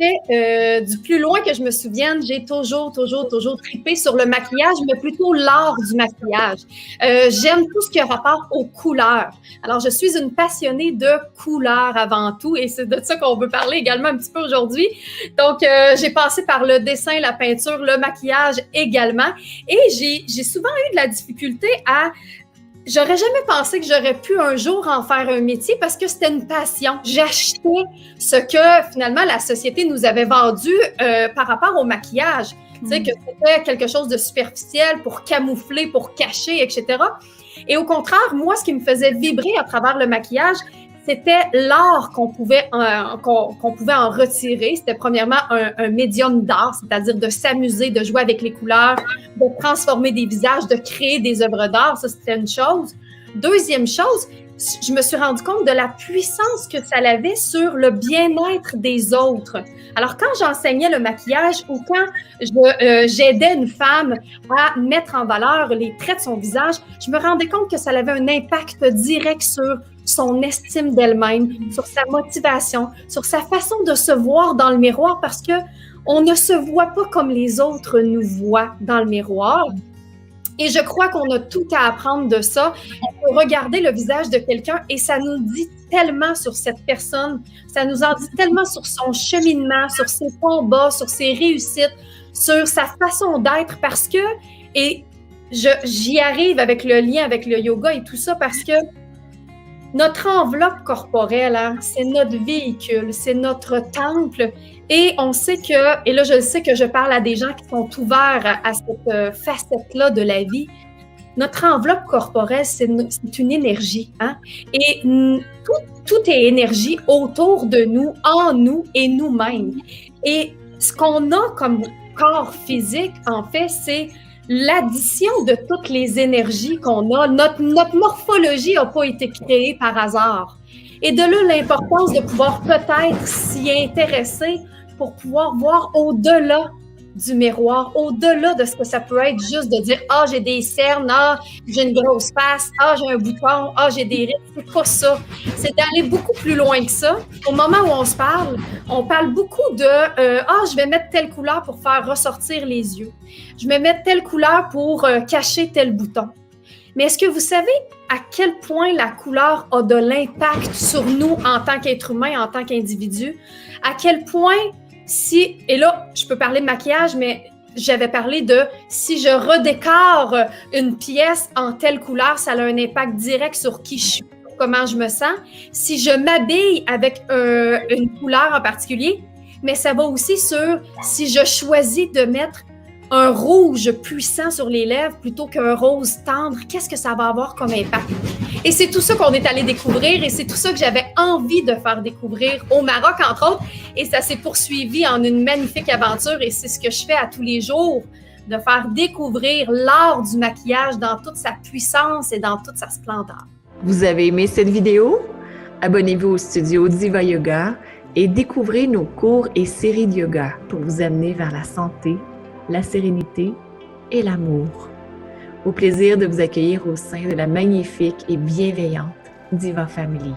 fait, du plus loin que je me souvienne, j'ai toujours trippé sur le maquillage, mais plutôt l'art du maquillage. J'aime tout ce qui a rapport aux couleurs. Alors, je suis une passionnée de couleurs avant tout, et c'est de ça qu'on veut parler également un petit peu aujourd'hui. Donc, j'ai passé par le dessin, la peinture, le maquillage également, et j'ai souvent eu de la difficulté à... J'aurais jamais pensé que j'aurais pu un jour en faire un métier parce que c'était une passion. J'achetais ce que finalement la société nous avait vendu par rapport au maquillage. Tu sais, que c'était quelque chose de superficiel pour camoufler, pour cacher, etc. Et au contraire, moi, ce qui me faisait vibrer à travers le maquillage, c'était l'art qu'on pouvait en retirer. C'était premièrement un médium d'art, c'est-à-dire de s'amuser, de jouer avec les couleurs, de transformer des visages, de créer des œuvres d'art. Ça, c'était une chose. Deuxième chose, je me suis rendu compte de la puissance que ça avait sur le bien-être des autres. Alors, quand j'enseignais le maquillage ou quand j'aidais une femme à mettre en valeur les traits de son visage, je me rendais compte que ça avait un impact direct sur son estime d'elle-même, sur sa motivation, sur sa façon de se voir dans le miroir, parce que on ne se voit pas comme les autres nous voient dans le miroir. Et je crois qu'on a tout à apprendre de ça. On peut regarder le visage de quelqu'un et ça nous dit tellement sur cette personne, ça nous en dit tellement sur son cheminement, sur ses combats, sur ses réussites, sur sa façon d'être, parce que, et j'y arrive avec le lien avec le yoga et tout ça, parce que notre enveloppe corporelle, hein, c'est notre véhicule, c'est notre temple. Et on sait que, et là je sais que je parle à des gens qui sont ouverts à cette facette-là de la vie, notre enveloppe corporelle, c'est une énergie. Hein? Et tout est énergie autour de nous, en nous et nous-mêmes. Et ce qu'on a comme corps physique, en fait, c'est l'addition de toutes les énergies qu'on a. Notre morphologie n'a pas été créée par hasard. Et de là, l'importance de pouvoir peut-être s'y intéresser pour pouvoir voir au-delà du miroir, au-delà de ce que ça peut être juste de dire « Ah, j'ai des cernes, ah, j'ai une grosse face, ah, j'ai un bouton, ah, j'ai des rides ». C'est pas ça. C'est d'aller beaucoup plus loin que ça. Au moment où on parle beaucoup de « Ah, je vais mettre telle couleur pour faire ressortir les yeux. Je vais mettre telle couleur pour cacher tel bouton. » Mais est-ce que vous savez à quel point la couleur a de l'impact sur nous en tant qu'être humain, en tant qu'individu? À quel point et là, je peux parler de maquillage, mais j'avais parlé de si je redécore une pièce en telle couleur, ça a un impact direct sur qui je suis, comment je me sens. Si je m'habille avec une couleur en particulier, mais ça va aussi sur si je choisis de mettre un rouge puissant sur les lèvres plutôt qu'un rose tendre, qu'est-ce que ça va avoir comme impact? Et c'est tout ça qu'on est allé découvrir et c'est tout ça que j'avais envie de faire découvrir au Maroc, entre autres. Et ça s'est poursuivi en une magnifique aventure et c'est ce que je fais à tous les jours, de faire découvrir l'art du maquillage dans toute sa puissance et dans toute sa splendeur. Vous avez aimé cette vidéo? Abonnez-vous au studio Diva Yoga et découvrez nos cours et séries de yoga pour vous amener vers la santé, la sérénité et l'amour. Au plaisir de vous accueillir au sein de la magnifique et bienveillante Diva Family.